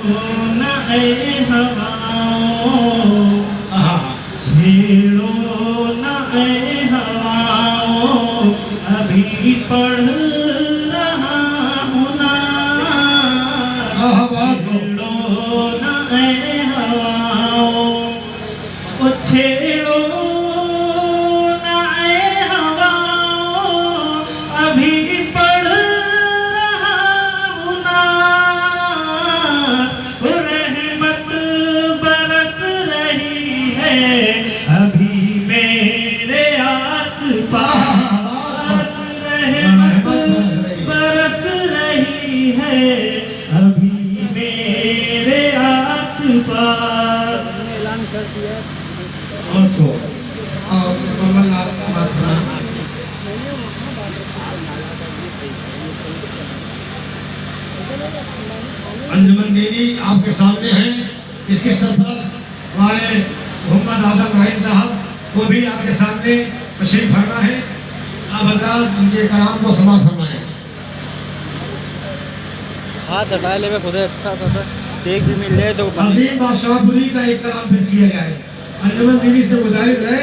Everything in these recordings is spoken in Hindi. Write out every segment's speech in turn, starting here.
न ऐ हवाओं, छेड़ो न ऐ हवाओं, अभी पढ़ रहा हूँ नात। छेड़ो न ऐ हवाओं, ओ छेड़ो न ऐ हवाओं, अभी पढ़ रहा हूँ नात। रहमत बरस रही है अभी मेरे आस-पास, रहमत बरस रही है अभी मेरे आस-पास। ऐलान कर दिया अंजुमन देवी आपके सामने हैं, इसकी सरपरस्त हमारे मोहम्मद आजम रहीम साहब, वो भी आपके सामने तशरीफ फरमा है। आप हजरात उनके कलाम को समाप्त फरमाएं। हाथ हटा ले, खुद अच्छा सा था, केक भी मिल जाए तो अजीम बादशाहपुरी का एक कलाम पेश किया जाए। अंजुमन देवी से गुजारिश है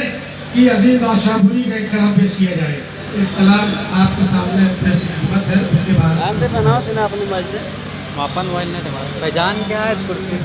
कि अजीम बादशाहपुरी का एक कलाम पेश किया जाए। एक कलाम आपके सामने पेश हिम्मत है, उसके बाद आंदे बनाओ तेना अपनी मर्जी से मापन मोबाइल ने तुम्हारा पहचान क्या है कुर्सी।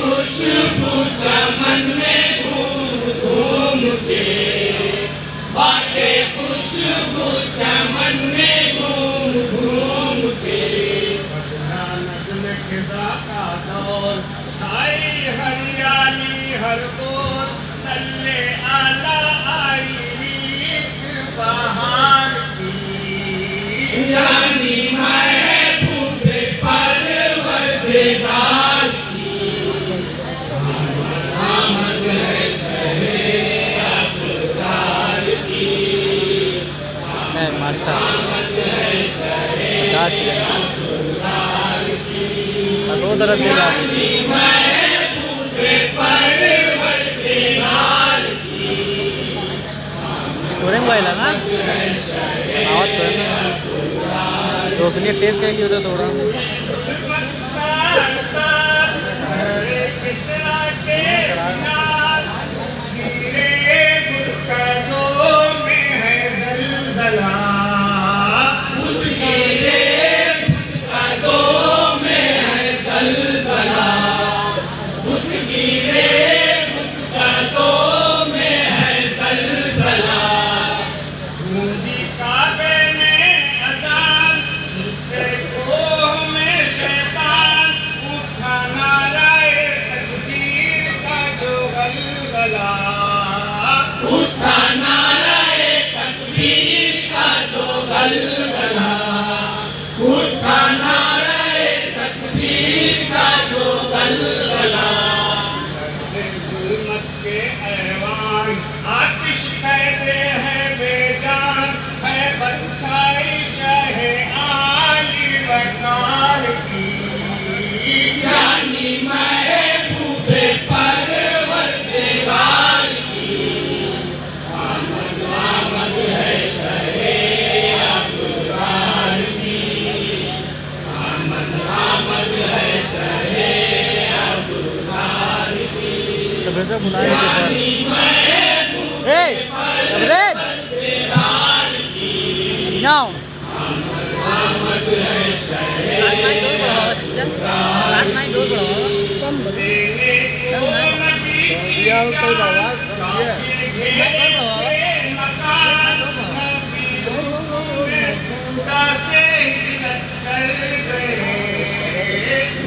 खुशबू चमन में घूम घूम के, बातें खुशबू चमन में घूम घूम के। नज़्म ख़िज़ा का दौर छाई हरियाली हर ओर, सल्ले आला आई रीत बहार की। जानी महबूब परवरदिगार, माशा 50 दो तरफ देगा थोड़े मोबाइल है ना आवाज़ थोड़े रोशनी तेज करेगी उधर थोड़ा। तो फिर से बुलाए Hey, Abred! Now.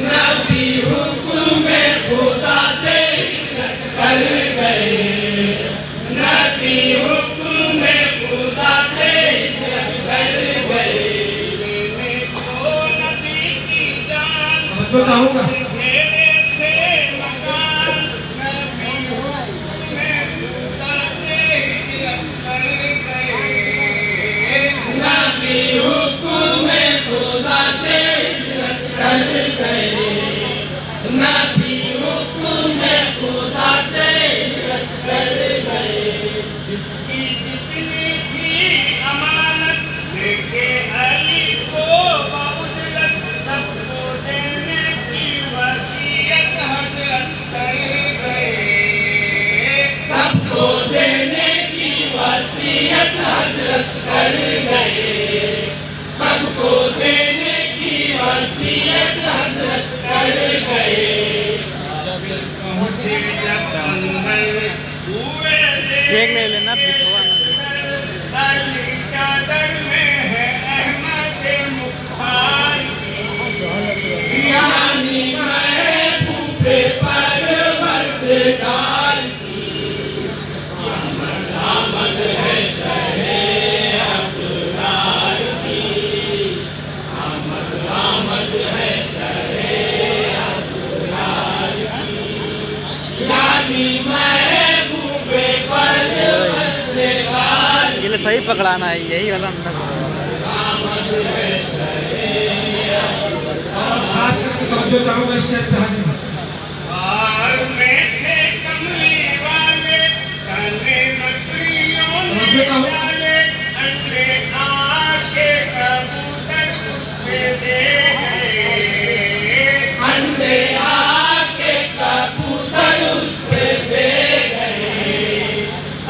नबी हुक्म खुदा से कर गए नबी हुक्म खुदा से कर गए नबी की जान बताऊंगा घेरे थे मकान नबी हुक्म खुदा से कर गए नबी हुक्म खुदा से कर गए नबी हुक्म खुदा से कर गए जिसकी जितनी थी अमानत लेके अली को बउदलत सबको देने की वसीयत हजरत कर गए सबको देने की वसीयत हजरत कर गए सबको देने की वसीयत हजरत कर गए मुझे जब अंदर हुए केक ले लेना पिछवाना अली चादर में है अहमद मुख्तार यानी महबूबे परवरदिगार की आमद है शहे अबरार की आमद है शहे अबरार की यानी महबूबे परवरदिगार ये ले सही पकड़ाना है यही वाला अंदर आज तक जो चाहूंगा इससे बाल में थे कमली वाले काले मकड़ियों ने डाले अंडे आके कबूतर उस पे दे गए अंडे आके कबूतर उस पे दे गए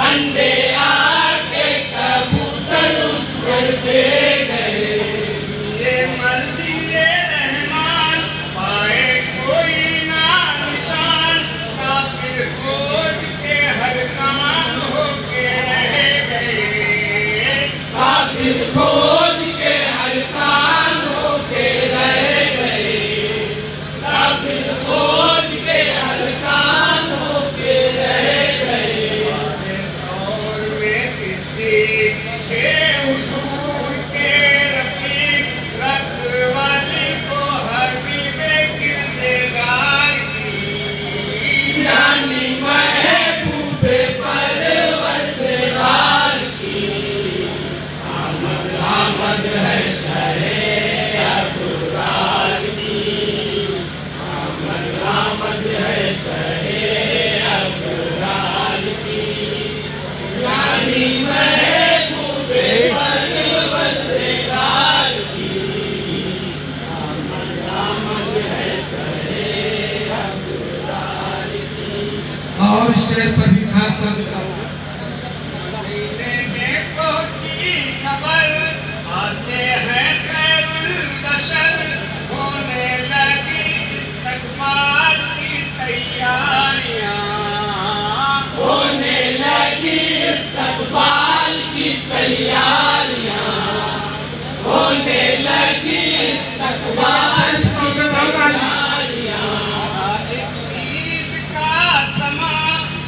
अंडे आके कबूतर उस पर दे गए ये मर्जी ये रहमान पाए कोई ना निशान काफिर खोज के हर काम होके रह गए काफिर खोज के हर काम होके रह गए काफिर खोज के हर काम होके रह गए सौर में सिद्दीक के हुजूर के रफीक रखवाली को हबीबे किरदार की यानी महबूबे परवरदिगार की आमद है शहे अबरार की आमद है शहे अबरार की यानी महबूबे परवरदिगार की आमद है शहे अबरार की और स्टेज पर भी खास बात मदीने में पहुंची खबर आते हैं खैरुल बशर होने लगी इस्तकबाल की तैयारियां होने लगी इस्तकबाल की तैयारियां होने लगी इस्तकबाल की तैयारियां ईद का समा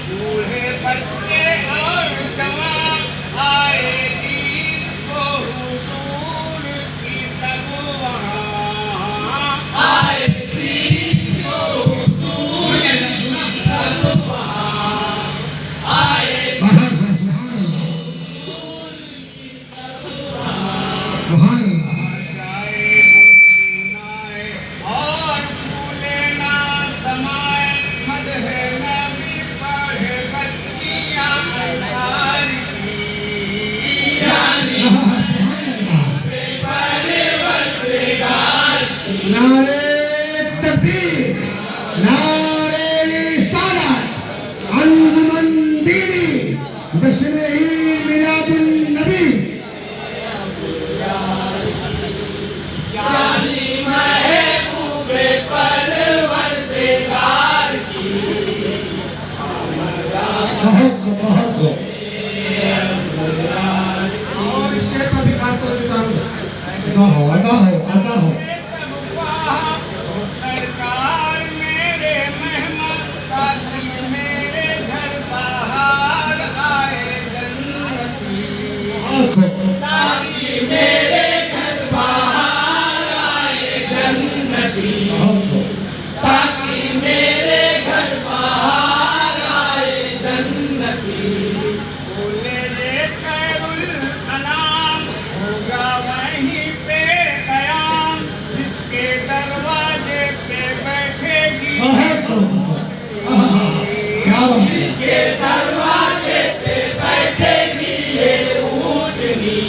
बूढ़े बच्चे और जवान आए ईद को हुजूर की सब वहाँ आए ईद को हुजूर की सब वहाँ आए जाए सुनाए और भूले ना समाए मदह नबी पढ़े बच्चियाँ अंसार की यानी परवरदिगार की नारे तकबीर नारे रिसालत जश्न ईद मिलादुन नबी यानी महबूबे परवरदिगार की बहुत और शेर पर भी खास तौर से आता हो सरकार मेरे मेहमान ताकि मेरे घर बाहर आए जन्नती ताकि मेरे घर बाहर आए जन्नती ताकि मेरे घर बाहर आए जन्नती बोले ये खैरुल अनाम होगा वहीं पे कयाम जिसके दरवाजे पे बैठेगी क्या बात जिसके दरवाजे पे बैठेगी ये ऊँटनी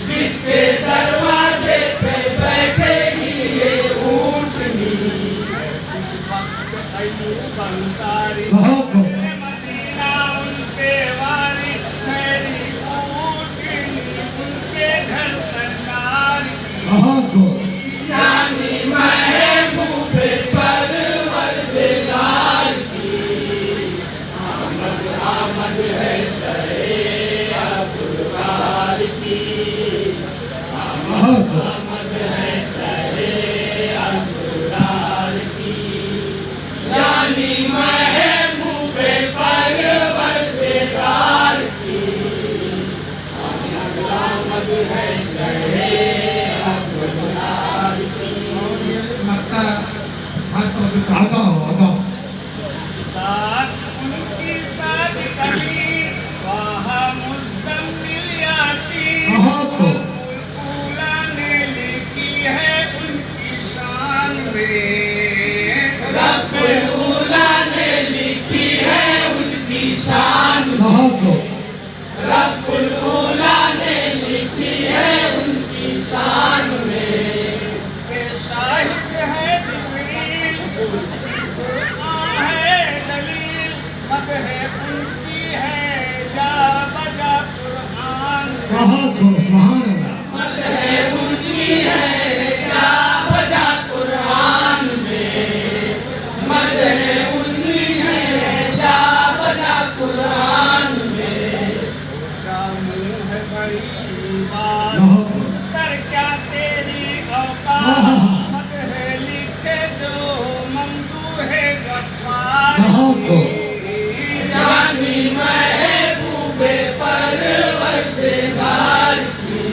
जिसके दरवाजे पे बैठेगी ये ऊँटनी उस वक्त अय्यूब अंसारी मदीना उनके वाली मेरी ऊँटनी उनके घर सरकार की यानी महबूबे परवरदिगार की आमद है शरे अब्रार की आमद है शरे अब्रार की यानी महबूबे परवरदिगार की आमद है शरे अब्रार की लगता खास तौर पे आता हो साथ उनकी साथ कभी वहाँ मुज़म्मिल यासीन बुलबुला ने लिखी है उनकी शान में बुलबुला ने लिखी है उनकी शान बुलबुला ने लिखी है उनकी शान में इसके शाहिद है जिब्रील उसकी कुरान है दलील मदह उनकी है जा बजा कुरान मदह उनकी है जा बजा कुरान में मदह उनकी है जा बजा कुरान में क्या मुँह है बड़ी बात मुस्तर क्या तेरी औकात मदह लिखे जो मंदू है गफ्फार यानी महबूबे परवरदिगार की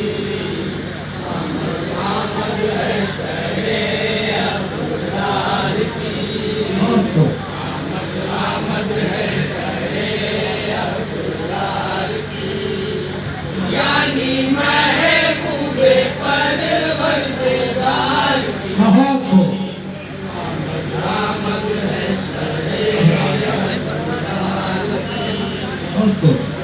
आमद है शरे अब्रार की आमद है शरे अब्रार की यानी महबूबे परवरदिगार की आमद है शरे अब्रार की